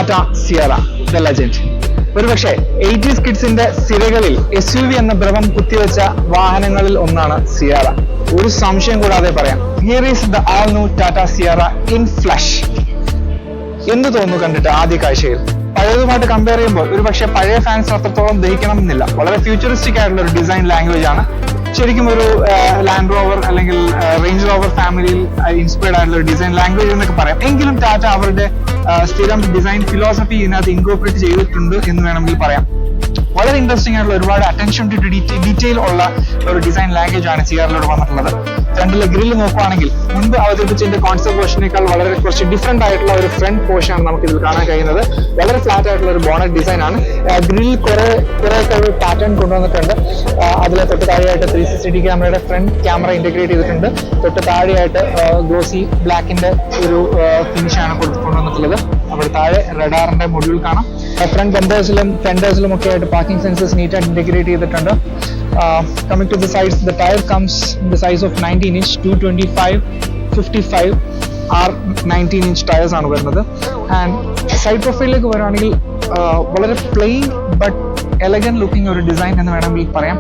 Tata Sierra the legend. ഒരുപക്ഷെ 80s കിഡ്സിന്റെ സിരകളിൽ SUV എന്ന ഭ്രമം കുത്തിവെച്ച വാഹനങ്ങളിൽ ഒന്നാണ് സിയറ. ഒരു സംശയം കൂടാതെ പറയാം, here is the all new Tata Sierra in flesh. എന്ത് തോന്നുന്നു കണ്ടിട്ട് ആദ്യ കാഴ്ചയിൽ? പഴയതുമായിട്ട് കമ്പയർ ചെയ്യുമ്പോൾ ഒരുപക്ഷെ പഴയ ഫാൻസ് അത്രത്തോളം ദഹിക്കണമെന്നില്ല. വളരെ ഫ്യൂച്ചറിസ്റ്റിക് ആയിട്ടുള്ള ഒരു ഡിസൈൻ ലാംഗ്വേജ് ആണ്. ശരിക്കും ഒരു ലാൻഡ് റോവർ അല്ലെങ്കിൽ റേഞ്ച് റോവർ ഫാമിലിയിൽ ഇൻസ്പയർഡ് ആയിട്ടുള്ള ഒരു ഡിസൈൻ ലാംഗ്വേജ് എന്നൊക്കെ പറയാം. എങ്കിലും ടാറ്റ അവരുടെ സ്ഥിരം ഡിസൈൻ ഫിലോസഫി ഇതിനകത്ത് ഇൻകോർപ്പറേറ്റ് ചെയ്തിട്ടുണ്ട് എന്ന് വേണമെങ്കിൽ പറയാം. വളരെ ഇൻട്രസ്റ്റിംഗ് ആയിട്ടുള്ള ഒരുപാട് അറ്റൻഷൻ ടു ഡീറ്റെയിൽ ഉള്ള ഒരു ഡിസൈൻ ലാംഗ്വേജ് ആണ് സിയറിലൂടെ വന്നിട്ടുള്ളത്. ഫ്രണ്ടിലെ ഗ്രില്ല് നോക്കുവാണെങ്കിൽ മുൻപ് അവതരിപ്പിച്ചതിന്റെ കോൺസെപ്റ്റ് പോർഷനേക്കാൾ വളരെ കുറച്ച് ഡിഫറെന്റ് ആയിട്ടുള്ള ഒരു ഫ്രണ്ട് പോർഷൻ ആണ് നമുക്ക് ഇതിൽ കാണാൻ കഴിയുന്നത്. വളരെ ഫ്ലാറ്റ് ആയിട്ടുള്ള ഒരു ബോണറ്റ് ഡിസൈൻ ആണ്. ഗ്രില്ലിൽ കുറെ ഒരു പാറ്റേൺ കൊണ്ടുവന്നിട്ടുണ്ട്. അതിലെ തൊട്ട് താഴെയായിട്ട് 360 ക്യാമറയുടെ ഫ്രണ്ട് ക്യാമറ ഇന്റഗ്രേറ്റ് ചെയ്തിട്ടുണ്ട്. തൊട്ട് താഴെയായിട്ട് ഗ്ലോസി ബ്ലാക്കിന്റെ ഒരു ഫിനിഷാണ് കൊണ്ടുവന്നിട്ടുള്ളത്. അവിടെ താഴെ റഡാറിന്റെ മൊഡ്യൂൾ കാണാം. ഫ്രണ്ട് ബമ്പേഴ്സിലും ഫെൻഡേഴ്സിലും ഒക്കെ ആയിട്ട് പാർക്കിംഗ് സെൻസേഴ്സ് നീറ്റായിട്ട് ഇന്റഗ്രേറ്റ് ചെയ്തിട്ടുണ്ട്. Coming to the sides, the tire comes in the size of 19 inch, 225, 55 are 19 inch tires ആണ് വരുന്നത്. ആൻഡ് സൈഡ് പ്രൊഫൈലിലേക്ക് വരുവാണെങ്കിൽ വളരെ പ്ലെയിൻ ബട്ട് എലഗന്റ് ലുക്കിംഗ് ഒരു ഡിസൈൻ എന്ന് വേണമെങ്കിൽ പറയാം.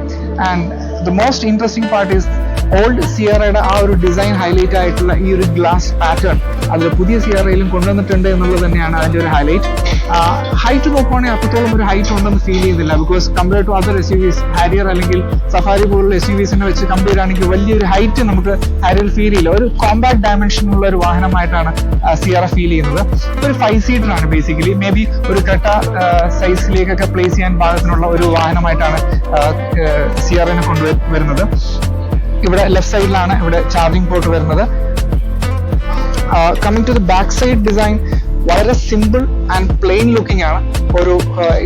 And the most interesting part is old സിയറയുടെ ആ ഒരു ഡിസൈൻ ഹൈലൈറ്റ് ആയിട്ടുള്ള ഈ ഒരു ഗ്ലാസ് പാറ്റേൺ അതിൽ പുതിയ സിയറയിലും കൊണ്ടുവന്നിട്ടുണ്ട് എന്നുള്ളത് തന്നെയാണ് അതിന്റെ ഒരു ഹൈലൈറ്റ്. ഹൈറ്റ് നോക്കുവാണെങ്കിൽ അത്രത്തോളം ഒരു ഹൈറ്റ് ഉണ്ടെന്ന് ഫീൽ ചെയ്യുന്നില്ല. Because compare to other SUVs, Harrier അല്ലെങ്കിൽ സഫാരി പോലുള്ള SUVസിനെ വെച്ച് കമ്പയർ ആണെങ്കിൽ വലിയൊരു ഹൈറ്റ് നമുക്ക് ഹാരിയർ ഫീൽ ചെയ്യില്ല. ഒരു കോമ്പാക്ട് ഡയമെൻഷനുള്ള ഒരു വാഹനമായിട്ടാണ് സിയറ ഫീൽ ചെയ്യുന്നത്. ഒരു 5 സീറ്റർ ആണ് ബേസിക്കലി. മേ ബി ഒരു ക്രെറ്റ സൈസിലേക്കൊക്കെ പ്ലേസ് ചെയ്യാൻ പാകത്തിനുള്ള ഒരു വാഹനമായിട്ടാണ് സിയറിനെ കൊണ്ടുവരുന്നത്. ഇവിടെ ലെഫ്റ്റ് സൈഡിലാണ് ഇവിടെ ചാർജിംഗ് പോർട്ട് വരുന്നത്. Coming to the back side design വളരെ സിമ്പിൾ ആൻഡ് പ്ലെയിൻ ലുക്കിംഗ് ആണ്. ഒരു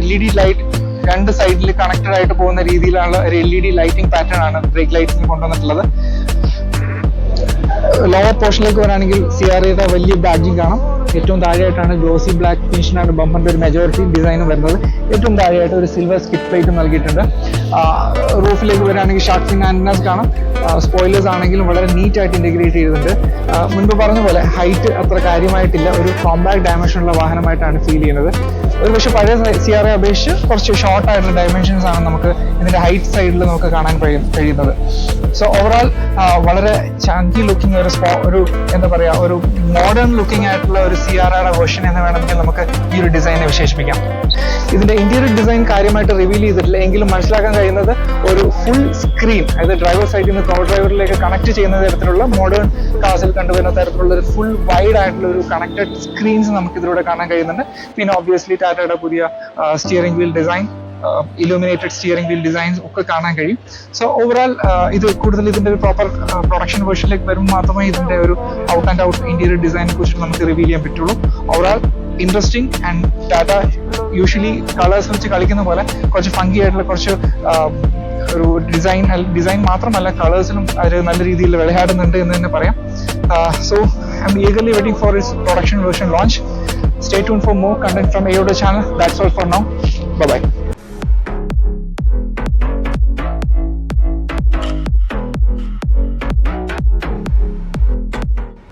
LED ലൈറ്റ് രണ്ട് സൈഡിൽ കണക്റ്റഡ് ആയിട്ട് പോകുന്ന രീതിയിലുള്ള ഒരു LED ലൈറ്റിംഗ് പാറ്റേൺ ആണ് ബ്രേക്ക് ലൈറ്റ്സിന് കൊണ്ടുവന്നിട്ടുള്ളത്. ലോവർ പോർഷനിലേക്ക് വരാണെങ്കിൽ സിയറയുടെ വലിയ ബാഡ്ജിങ് കാണാം. ഏറ്റവും താഴെയായിട്ടാണ് ഗ്ലോസി ബ്ലാക്ക് ഫിനിഷിനാണ് ബമ്പറിന്റെ ഒരു മെജോറിറ്റി ഡിസൈൻ വരുന്നത്. ഏറ്റവും താഴെയായിട്ട് ഒരു സിൽവർ സ്കിറ്റ് പ്ലേറ്റ് നൽകിയിട്ടുണ്ട്. റൂഫിലേക്ക് വരികയാണെങ്കിൽ ഷാർക്ക് ഫിൻ ആന്റിനാസ് കാണാം. സ്പോയിലേഴ്സ് ആണെങ്കിലും വളരെ നീറ്റ് ആയിട്ട് ഇന്റഗ്രേറ്റ് ചെയ്തിട്ടുണ്ട്. മുൻപ് പറഞ്ഞ പോലെ ഹൈറ്റ് അത്ര കാര്യമായിട്ടില്ല. ഒരു കോമ്പാക്ട് ഡയമെൻഷനുള്ള വാഹനമായിട്ടാണ് ഫീൽ ചെയ്യുന്നത്. ഒരു പക്ഷേ പഴയ സിയറയെ അപേക്ഷിച്ച് കുറച്ച് ഷോർട്ട് ആയിട്ടുള്ള ഡയമെൻഷൻസ് ആണ് നമുക്ക് ഇതിന്റെ ഹൈറ്റ് സൈഡിൽ നമുക്ക് കാണാൻ കഴിയുന്നത്. സോ ഓവറോൾ വളരെ ചാങ്കി ലുക്കിംഗ് ഒരു എന്താ പറയാ ഒരു മോഡേൺ ലുക്കിംഗ് ആയിട്ടുള്ള ഒരു സിയറയുടെ വേർഷൻ എന്ന് വേണമെങ്കിൽ നമുക്ക് ഈ ഒരു ഡിസൈനെ വിശേഷിപ്പിക്കാം. ഇതിന്റെ ഇന്റീരിയർ ഡിസൈൻ കാര്യമായിട്ട് റിവീൽ ചെയ്തിട്ടില്ല. എങ്കിലും മനസ്സിലാക്കാൻ കഴിയുന്നത് ഒരു ഫുൾ സ്ക്രീൻ, അതായത് ഡ്രൈവർ സൈഡിൽ നിന്ന് കോ ഡ്രൈവറിലേക്ക് കണക്ട് ചെയ്യുന്ന തരത്തിലുള്ള മോഡേൺ കാസിൽ കണ്ടുവരുന്ന തരത്തിലുള്ള ഒരു ഫുൾ വൈഡ് ആയിട്ടുള്ള ഒരു കണക്റ്റഡ് സ്ക്രീൻസ് നമുക്ക് ഇതിലൂടെ കാണാൻ കഴിയുന്നുണ്ട്. പിന്നെ ഒബ്വിയസ്ലി ടാറ്റയുടെ പുതിയ steering wheel design, illuminated steering wheel designs ഒക്കെ കാണാൻ കഴിയും. സോ ഓവറോൾ ഇത് കൂടുതൽ ഇതിന്റെ ഒരു പ്രോപ്പർ പ്രൊഡക്ഷൻ വേർഷനിലേക്ക് വരുമ്പോൾ മാത്രമേ ഇതിന്റെ ഒരു ഔട്ട് ആൻഡ് ഔട്ട് ഇന്റീരിയർ ഡിസൈനെ കുറിച്ച് നമുക്ക് റിവീൽ ചെയ്യാൻ പറ്റുള്ളൂ. Overall interesting and Tata usually colours വെച്ച് കളിക്കുന്ന പോലെ കുറച്ച് ഫങ്കി ആയിട്ടുള്ള കുറച്ച് ഒരു ഡിസൈൻ മാത്രമല്ല കളേഴ്സിലും അവർ നല്ല രീതിയിൽ വിളയാടുന്നുണ്ട് എന്ന് തന്നെ പറയാം. So I M eagerly waiting for its production version launch. Stay tuned for more content from AOD channel. That's all for now. Bye bye.